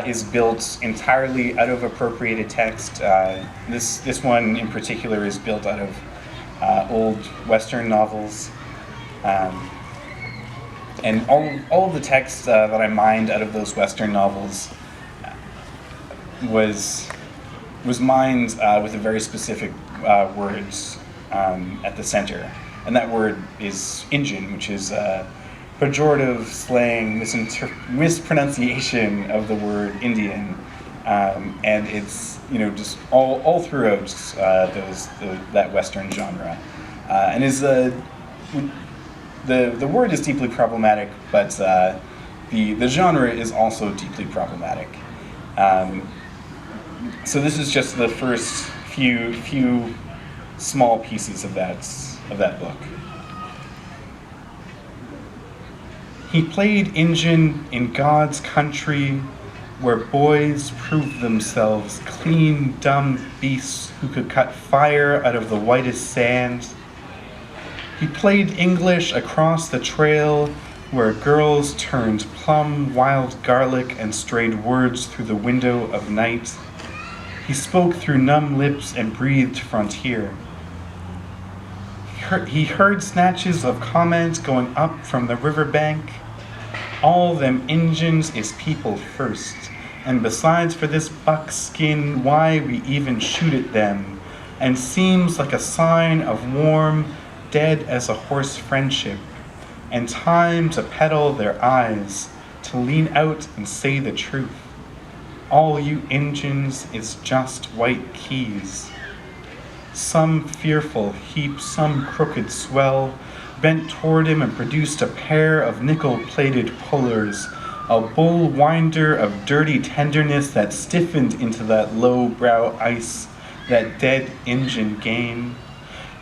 is built entirely out of appropriated text. This one in particular is built out of old Western novels. And all of the text that I mined out of those Western novels was mined with a very specific words at the center. And that word is Injun, which is pejorative slang mispronunciation of the word Indian. And it's, just all throughout that Western genre. And is the word is deeply problematic, but the genre is also deeply problematic. So this is just the first few small pieces of that book. He played Injun in God's country, where boys proved themselves clean, dumb beasts who could cut fire out of the whitest sand. He played English across the trail, where girls turned plum, wild garlic, and strayed words through the window of night. He spoke through numb lips and breathed frontier. He heard snatches of comment going up from the riverbank. All them Injuns is people first, and besides for this buckskin, why we even shoot at them, and seems like a sign of warm, dead as a horse friendship, and time to peddle their eyes, to lean out and say the truth. All you Injuns is just white keys. Some fearful heap, some crooked swell, bent toward him and produced a pair of nickel-plated pullers, a bull winder of dirty tenderness that stiffened into that low-brow ice, that dead Injun game.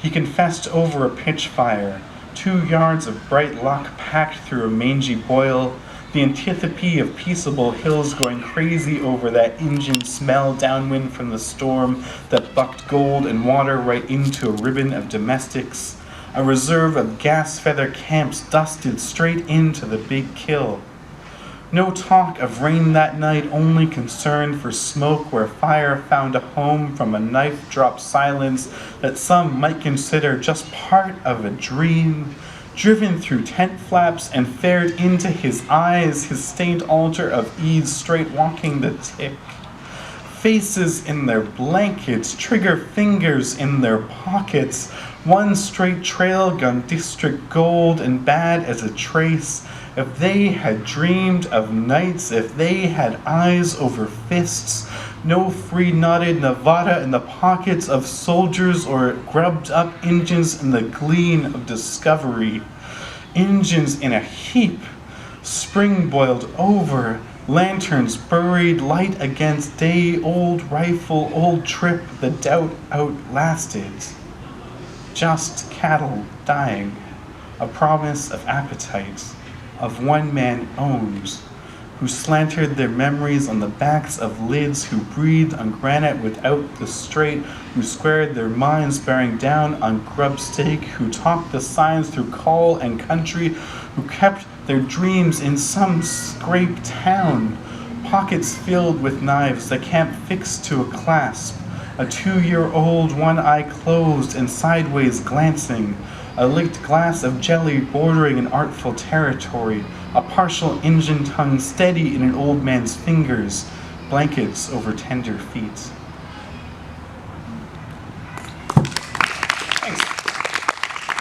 He confessed over a pitch fire, 2 yards of bright luck packed through a mangy boil, the antipathy of peaceable hills going crazy over that Injun smell downwind from the storm that bucked gold and water right into a ribbon of domestics, a reserve of gas feather camps dusted straight into the big kill. No talk of rain that night, only concern for smoke where fire found a home from a knife-drop silence that some might consider just part of a dream, driven through tent flaps and fared into his eyes, his stained altar of ease straight walking the tick. Faces in their blankets, trigger fingers in their pockets, one straight trail gun district gold and bad as a trace. If they had dreamed of nights, if they had eyes over fists, no free-knotted Nevada in the pockets of soldiers or grubbed-up Injuns in the gleam of discovery. Injuns in a heap, spring boiled over, lanterns buried, light against day, old rifle, old trip, the doubt outlasted. Just cattle dying, a promise of appetite, of one man owns, who slantered their memories on the backs of lids, who breathed on granite without the straight, who squared their minds bearing down on grub steak, who talked the signs through call and country, who kept their dreams in some scrape town, pockets filled with knives, the camp fixed to a clasp, a 2-year-old, one eye closed and sideways glancing, a licked glass of jelly bordering an artful territory, a partial Injun tongue steady in an old man's fingers, blankets over tender feet.